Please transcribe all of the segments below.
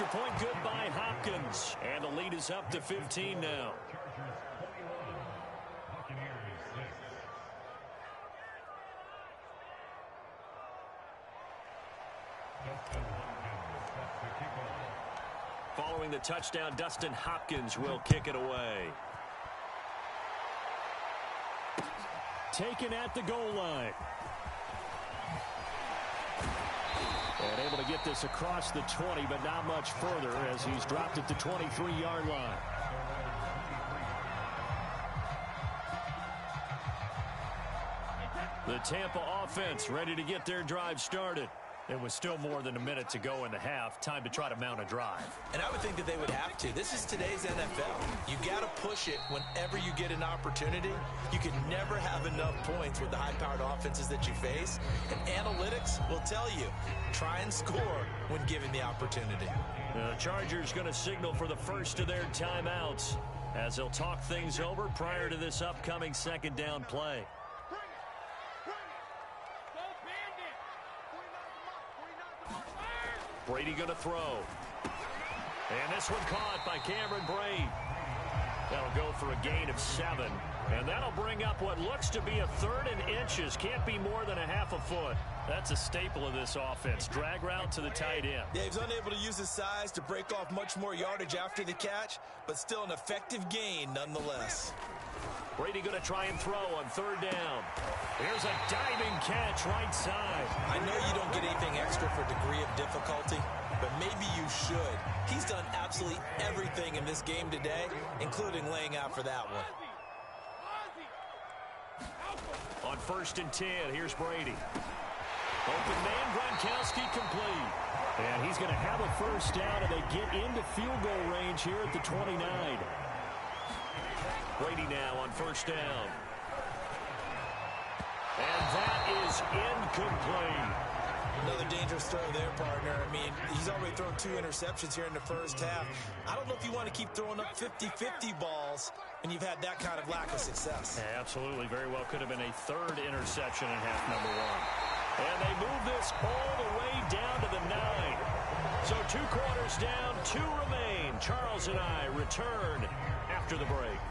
extra point good by Hopkins. And the lead is up to 15 now. Following the touchdown, Dustin Hopkins will kick it away. Taken at the goal line. And able to get this across the 20, but not much further as he's dropped it to 23-yard line. The Tampa offense ready to get their drive started. It was still more than a minute to go in the half. Time to try to mount a drive. And I would think that they would have to. This is today's NFL. You got to push it whenever you get an opportunity. You can never have enough points with the high-powered offenses that you face. And analytics will tell you, try and score when given the opportunity. The Chargers going to signal for the first of their timeouts as they'll talk things over prior to this upcoming second down play. Brady going to throw. And this one caught by Cameron Brate. That'll go for a gain of 7. And that'll bring up what looks to be a 3rd and inches. Can't be more than a half a foot. That's a staple of this offense. Drag route to the tight end. Yeah, he's unable to use his size to break off much more yardage after the catch, but still an effective gain nonetheless. Brady going to try and throw on 3rd down. Here's a diving catch right side. I know you don't get anything extra for degree of difficulty, but maybe you should. He's done absolutely everything in this game today, including laying out for that one. On 1st and 10, here's Brady. Open man, Gronkowski complete. And he's going to have a first down, and they get into field goal range here at the 29. Brady now on 1st down. And that is incomplete. Another dangerous throw there, partner. I mean, he's already thrown 2 interceptions here in the first half. I don't know if you want to keep throwing up 50-50 balls when you've had that kind of lack of success. Yeah, absolutely. Very well could have been a 3rd interception in half number 1. And they move this all the way down to the 9. So 2 quarters down, 2 remain. Charles and I return after the break.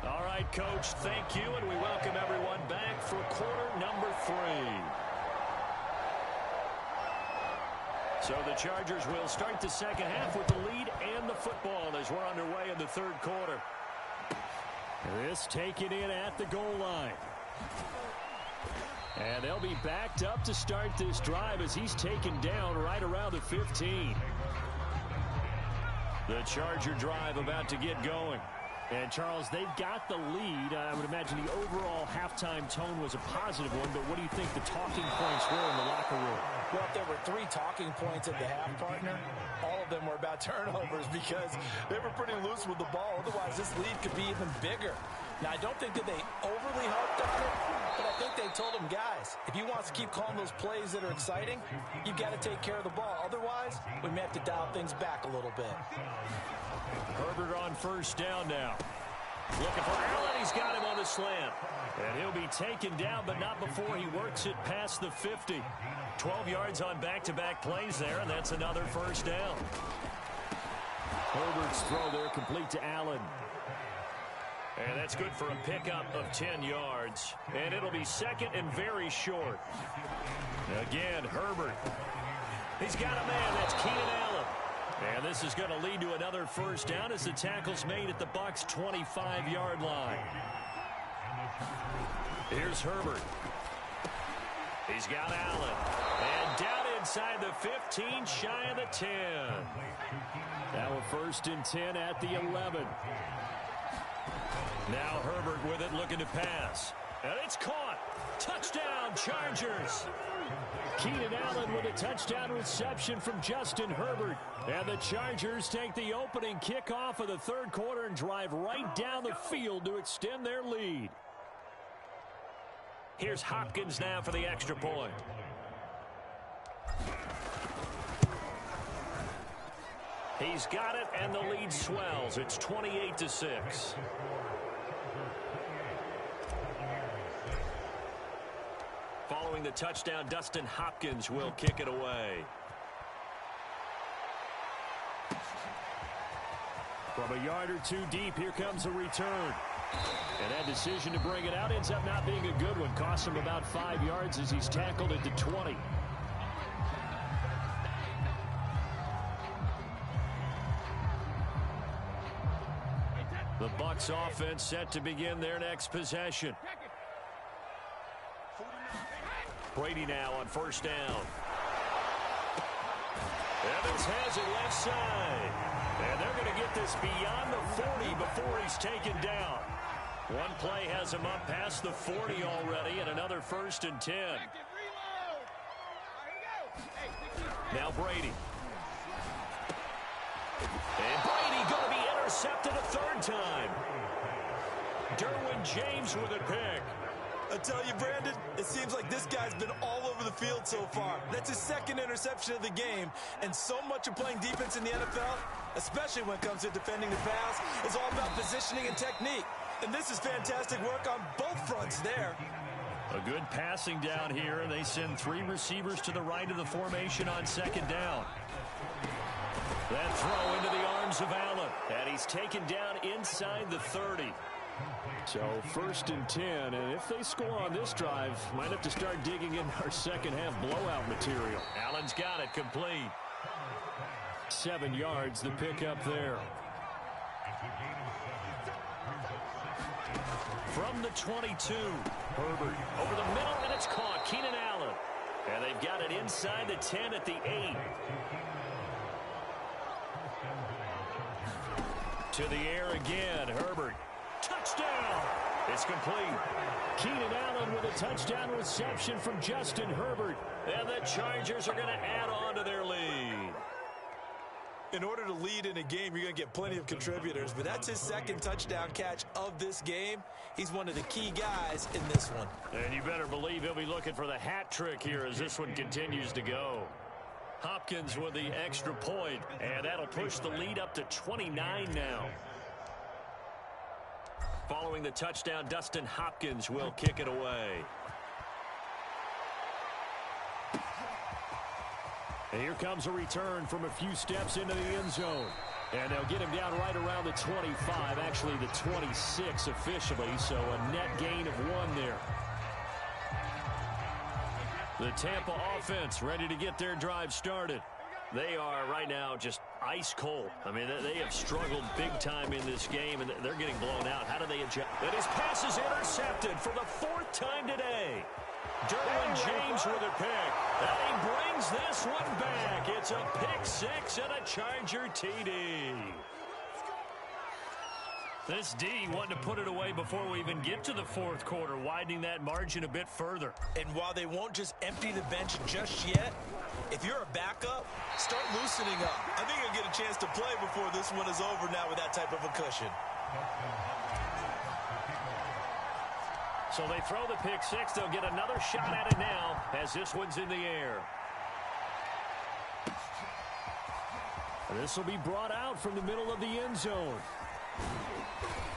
All right, Coach, thank you, and we welcome everyone back for quarter number 3. So the Chargers will start the second half with the lead and the football as we're underway in the 3rd quarter. This taken in at the goal line. And they'll be backed up to start this drive as he's taken down right around the 15. The Charger drive about to get going. And, Charles, they've got the lead. I would imagine the overall halftime tone was a positive one, but what do you think the talking points were in the locker room? Well, if there were 3 talking points at the half, partner, all of them were about turnovers because they were pretty loose with the ball. Otherwise, this lead could be even bigger. Now, I don't think that they overly harped on it, but I think they told them, guys, if you want to keep calling those plays that are exciting, you've got to take care of the ball. Otherwise, we may have to dial things back a little bit. Herbert on 1st down now. Looking for Allen. He's got him on the slant. And he'll be taken down, but not before he works it past the 50. 12 yards on back-to-back plays there, and that's another 1st down. Herbert's throw there complete to Allen. And that's good for a pickup of 10 yards. And it'll be 2nd and very short. Again, Herbert. He's got a man. That's Keenan Allen. And this is going to lead to another 1st down as the tackle's made at the Bucs' 25-yard line. Here's Herbert. He's got Allen. And down inside the 15, shy of the 10. Now a 1st and 10 at the 11. Now Herbert with it, looking to pass. And it's caught. Touchdown, Chargers. Keenan Allen with a touchdown reception from Justin Herbert. And the Chargers take the opening kickoff of the 3rd quarter and drive right down the field to extend their lead. Here's Hopkins now for the extra point. He's got it, and the lead swells. It's 28-6. Following the touchdown, Dustin Hopkins will kick it away. From a yard or two deep, here comes a return. And that decision to bring it out ends up not being a good one. Costs him about 5 yards as he's tackled at the 20. The Bucs offense set to begin their next possession. Brady now on first down. Evans has it left side. And they're going to get this beyond the 40 before he's taken down. One play has him up past the 40 already, and another 1st and 10. Now Brady. And Brady going to be intercepted a 3rd time. Derwin James with a pick. I tell you, Brandon, it seems like this guy's been all over the field so far. That's his 2nd interception of the game, and so much of playing defense in the NFL, especially when it comes to defending the pass, is all about positioning and technique. And this is fantastic work on both fronts there. A good passing down here. They send 3 receivers to the right of the formation on 2nd down. That throw into the arms of Allen. And he's taken down inside the 30. So 1st and 10, and if they score on this drive, might have to start digging in our second half blowout material. Allen's got it complete. 7 yards, the pickup there. From the 22, Herbert over the middle, and it's caught. Keenan Allen. And they've got it inside the 10 at the 8. To the air again, Herbert. Touchdown! It's complete. Keenan Allen with a touchdown reception from Justin Herbert. And the Chargers are going to add on to their lead. In order to lead in a game, you're going to get plenty of contributors, but that's his 2nd touchdown catch of this game. He's one of the key guys in this one. And you better believe he'll be looking for the hat trick here as this one continues to go. Hopkins with the extra point, and that'll push the lead up to 29 now. Following the touchdown, Dustin Hopkins will kick it away. And here comes a return from a few steps into the end zone. And they'll get him down right around the 25, actually the 26 officially, so a net gain of 1 there. The Tampa offense ready to get their drive started. They are right now just ice cold. I mean, they have struggled big time in this game, and they're getting blown out. How do they adjust? And his pass is intercepted for the 4th time today. Derwin James with a pick. And he brings this one back. It's a pick 6 and a Charger TD. This D wanting to put it away before we even get to the 4th quarter, widening that margin a bit further. And while they won't just empty the bench just yet, if you're a backup, start loosening up. I think you'll get a chance to play before this one is over now with that type of a cushion. So they throw the pick 6. They'll get another shot at it now as this one's in the air. This will be brought out from the middle of the end zone.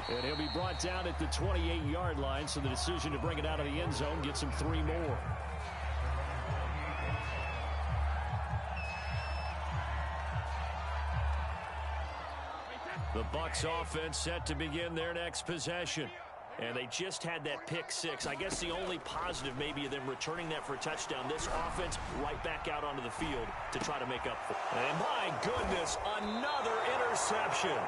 And he'll be brought down at the 28-yard line, so the decision to bring it out of the end zone gets him 3 more. The Bucs offense set to begin their next possession. And they just had that pick 6. I guess the only positive maybe of them returning that for a touchdown. This offense right back out onto the field to try to make up for it. And my goodness, another interception.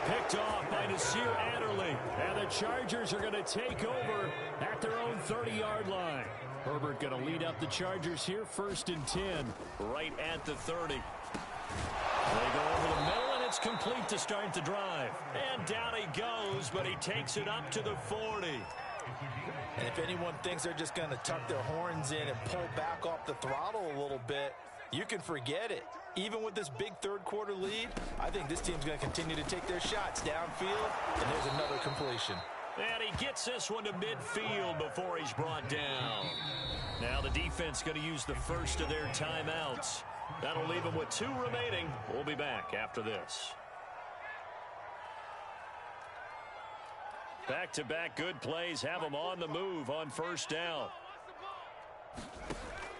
Picked off by Nasir Adderley. And the Chargers are going to take over at their own 30-yard line. Herbert going to lead up the Chargers here, 1st and 10, right at the 30. They go over the middle, and it's complete to start the drive. And down he goes, but he takes it up to the 40. And if anyone thinks they're just going to tuck their horns in and pull back off the throttle a little bit, you can forget it. Even with this big 3rd quarter lead, I think this team's going to continue to take their shots downfield, and there's another completion. And he gets this one to midfield before he's brought down. Now the defense going to use the first of their timeouts. That'll leave them with 2 remaining. We'll be back after this. Back-to-back good plays have them on the move on first down.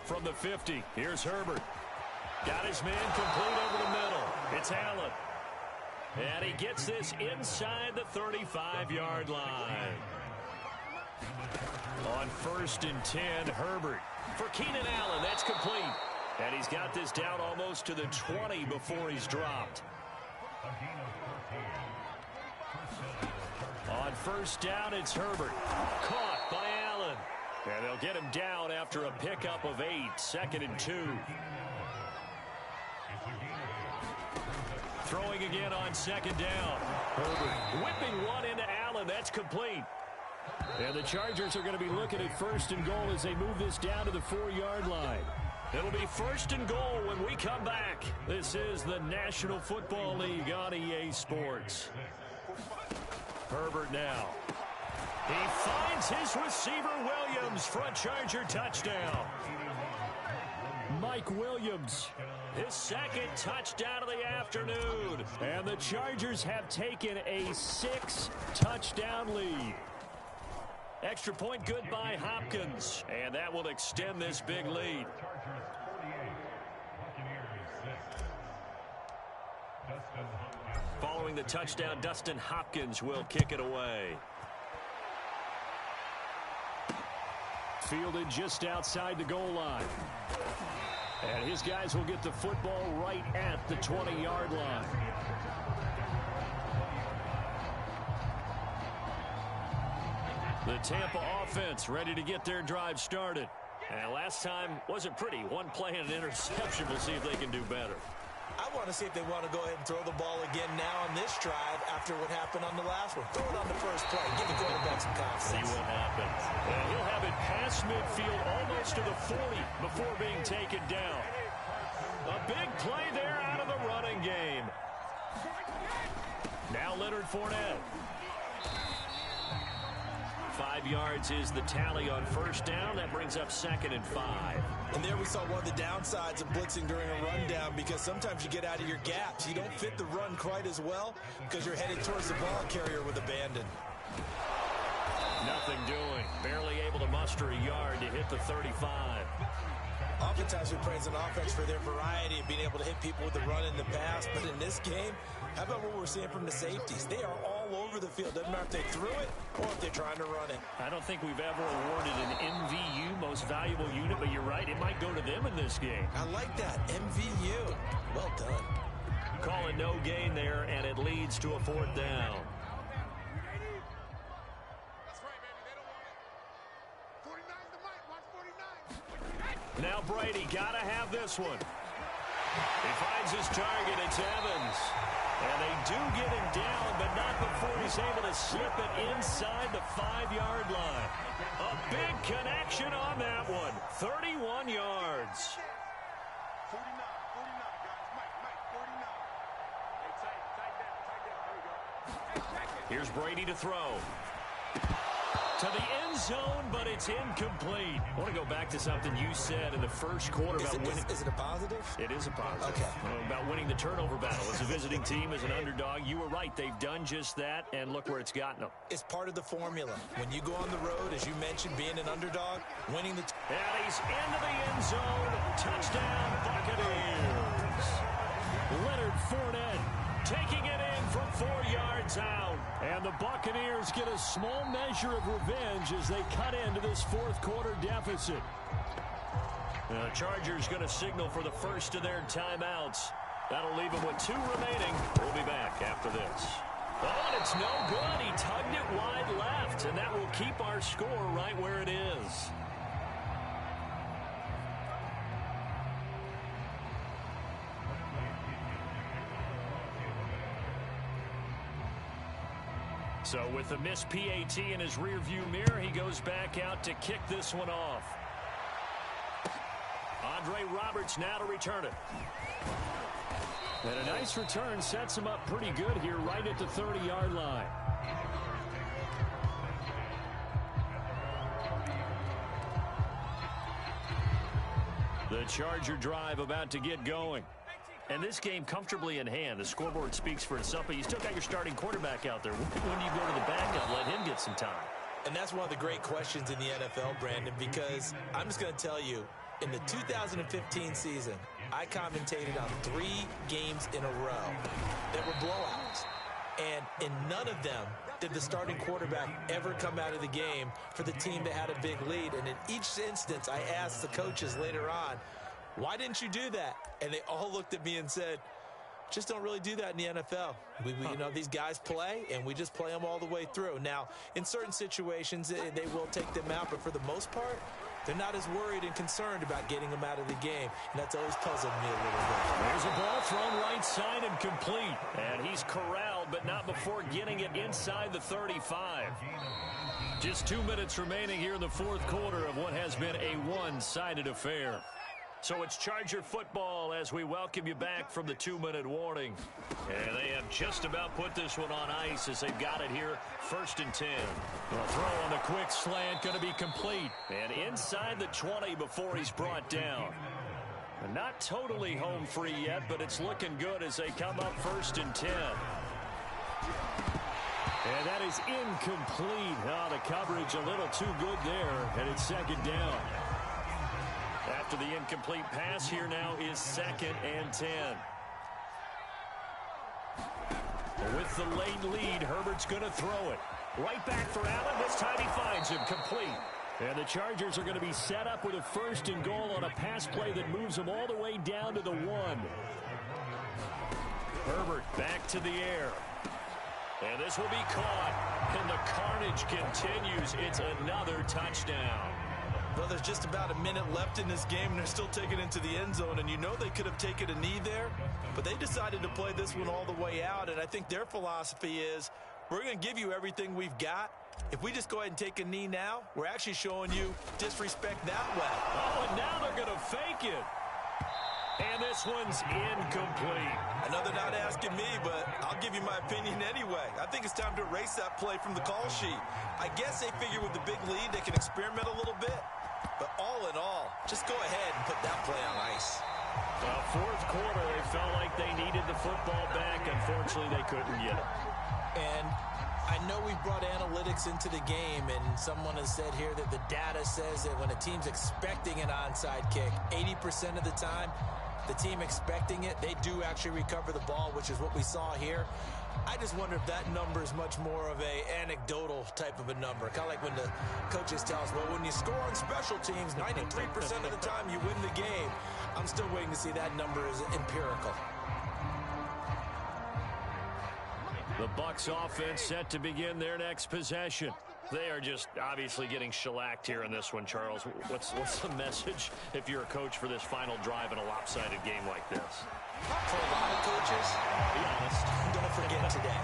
From the 50, here's Herbert. Got his man complete over the middle. It's Allen. And he gets this inside the 35-yard line. On 1st and 10, Herbert. For Keenan Allen, that's complete. And he's got this down almost to the 20 before he's dropped. On 1st down, it's Herbert. Caught by Allen. And they'll get him down after a pickup of 8, 2nd and 2. Throwing again on 2nd down. Herbert whipping one into Allen. That's complete. And the Chargers are going to be looking at 1st and goal as they move this down to the 4-yard line. It'll be 1st and goal when we come back. This is the National Football League on EA Sports. Herbert now. He finds his receiver Williams for a Charger touchdown. Mike Williams, his 2nd touchdown of the afternoon. And the Chargers have taken a 6-touchdown lead. Extra point good by Hopkins. And that will extend this big lead. Following the touchdown, Dustin Hopkins will kick it away. Fielded just outside the goal line. And his guys will get the football right at the 20-yard line. The Tampa offense ready to get their drive started. And last time wasn't pretty. One play and an interception. We'll see if they can do better. I want to see if they want to go ahead and throw the ball again now on this drive after what happened on the last one. Throw it on the first play. Give the quarterback some confidence. See what happens. And he'll have it past midfield almost to the 40 before being taken down. A big play there out of the running game. Now Leonard Fournette. 5 yards is the tally on 1st down. That brings up 2nd and 5. And there we saw one of the downsides of blitzing during a rundown, because sometimes you get out of your gaps. You don't fit the run quite as well because you're headed towards the ball carrier with abandon. Nothing doing. Barely able to muster a yard to hit the 35. Oftentimes we praise an offense for their variety of being able to hit people with the run and the pass. But in this game, how about what we're seeing from the safeties? They are all over the field. Doesn't matter if they threw it or if they're trying to run it. I don't think we've ever awarded an MVU, most valuable unit, but you're right. It might go to them in this game. I like that. MVU. Well done. Call it no gain there, and it leads to a 4th down. Now Brady got to have this one. He finds his target. It's Evans. And they do get him down, but not before he's able to slip it inside the 5-yard line. A big connection on that one. 31 yards. 49, guys. Mike, 49. Hey, tight down. There we go. Here's Brady to throw. To the end zone, but it's incomplete. I want to go back to something you said in the first quarter about winning. Is it a positive? It is a positive. Okay. About winning the turnover battle. As a visiting team, as an underdog, you were right. They've done just that, and look where it's gotten them. It's part of the formula. When you go on the road, as you mentioned, being an underdog, winning the... And he's into the end zone. Touchdown, Buccaneers. Leonard Fournette taking it in from 4 yards out. And the Buccaneers get a small measure of revenge as they cut into this 4th quarter deficit. The Chargers going to signal for the first of their timeouts. That'll leave them with 2 remaining. We'll be back after this. Oh, and it's no good. He tugged it wide left, and that will keep our score right where it is. So with the missed PAT in his rearview mirror, he goes back out to kick this one off. Andre Roberts now to return it. And a nice return sets him up pretty good here right at the 30-yard line. The Charger drive about to get going. And this game comfortably in hand. The scoreboard speaks for itself, but you still got your starting quarterback out there. When do you go to the backup, let him get some time? And that's one of the great questions in the NFL, Brandon, because I'm just going to tell you, in the 2015 season, I commentated on 3 games in a row that were blowouts. And in none of them did the starting quarterback ever come out of the game for the team that had a big lead. And in each instance, I asked the coaches later on, why didn't you do that? And they all looked at me and said, just don't really do that in the NFL. You know, these guys play, and we just play them all the way through. Now, in certain situations, they will take them out, but for the most part, they're not as worried and concerned about getting them out of the game, and that's always puzzled me a little bit. There's a ball thrown right side and complete, and he's corralled, but not before getting it inside the 35. Just 2 minutes remaining here in the fourth quarter of what has been a one-sided affair. So it's Charger football as we welcome you back from the 2-minute warning. And they have just about put this one on ice as they've got it here, 1st and 10. A throw on the quick slant, going to be complete. And inside the 20 before he's brought down. And not totally home free yet, but it's looking good as they come up 1st and 10. And that is incomplete. Oh, the coverage a little too good there, and it's 2nd down. After the incomplete pass, here now is 2nd and 10. With the late lead, Herbert's going to throw it. Right back for Allen. This time he finds him complete. And the Chargers are going to be set up with a 1st and goal on a pass play that moves them all the way down to the 1. Herbert back to the air. And this will be caught. And the carnage continues. It's another touchdown. Well, there's just about a minute left in this game, and they're still taking it into the end zone. And you know they could have taken a knee there, but they decided to play this one all the way out. And I think their philosophy is, we're going to give you everything we've got. If we just go ahead and take a knee now, we're actually showing you disrespect that way. Oh, and now they're going to fake it. And this one's incomplete. I know they're not asking me, but I'll give you my opinion anyway. I think it's time to erase that play from the call sheet. I guess they figure with the big lead they can experiment a little bit. But all in all, just go ahead and put that play on ice. Fourth quarter, they felt like they needed the football back. Unfortunately, they couldn't get it. And I know we brought analytics into the game, and someone has said here that the data says that when a team's expecting an onside kick, 80% of the time, the team expecting it, they do actually recover the ball, which is what we saw here. I just wonder if that number is much more of a anecdotal type of a number. Kind of like when the coaches tell us, well, when you score on special teams, 93% of the time you win the game. I'm still waiting to see that number is empirical. The Bucs offense set to begin their next possession. They are just obviously getting shellacked here in this one, Charles. What's the message if you're a coach for this final drive in a lopsided game like this? For a lot of coaches, be honest, don't forget today.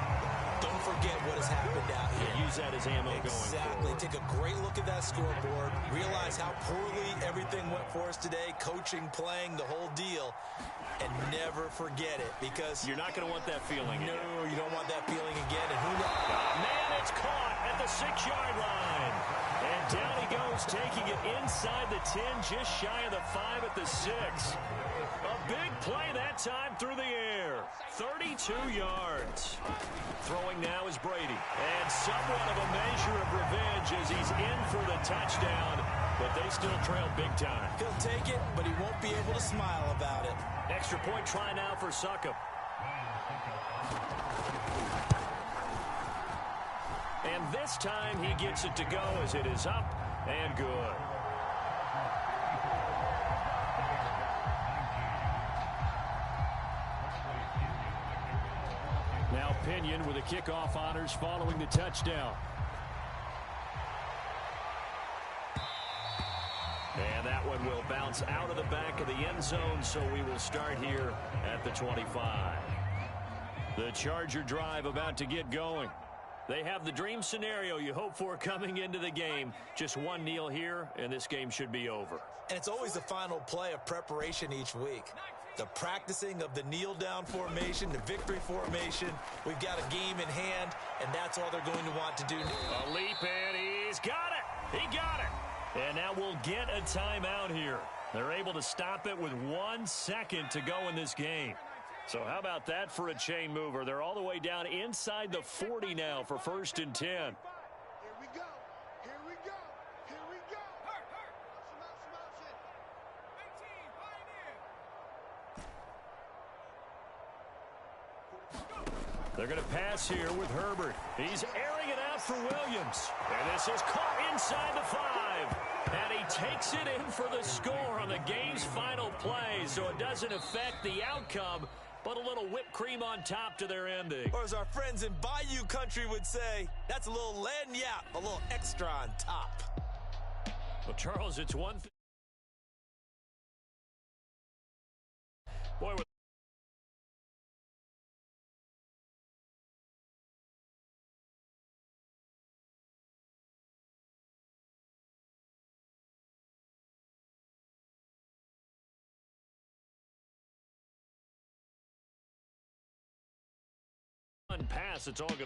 Don't forget what has happened out here. Use that as ammo going forward. Exactly. Take a great look at that scoreboard. Realize how poorly everything went for us today. Coaching, playing, the whole deal. And never forget it, because you're not going to want that feeling again. No, you don't want that feeling again. And who knows? Man, it's caught at the 6-yard line. And down he goes, taking it inside the 10, just shy of the 5 at the 6. A big play that time through the air. 32 yards. Throwing now is Brady. And somewhat of a measure of revenge as he's in for the touchdown. But they still trail big time. He'll take it, but he won't be able to smile about it. Extra point try now for Succop. And this time he gets it to go as it is up and good. Now Pinion with the kickoff honors following the touchdown. And that one will bounce out of the back of the end zone, so we will start here at the 25. The Charger drive about to get going. They have the dream scenario you hope for coming into the game. Just one kneel here, and this game should be over. And it's always the final play of preparation each week. The practicing of the kneel-down formation, the victory formation. We've got a game in hand, and that's all they're going to want to do. A leap, and he's got it. He got it. And now we'll get a timeout here. They're able to stop it with 1 second to go in this game. So how about that for a chain mover? They're all the way down inside the 40 now for 1st and 10. Here we go. Here we go. Here we go. Motion, motion, motion. 18, They're going to pass here with Herbert. He's airing it out for Williams. And this is caught inside the 5. And he takes it in for the score on the game's final play. So it doesn't affect the outcome, but a little whipped cream on top to their ending. Or as our friends in Bayou country would say, that's a little lagniappe, a little extra on top. Well, Charles, it's one thing. Boy, one pass, it's all going to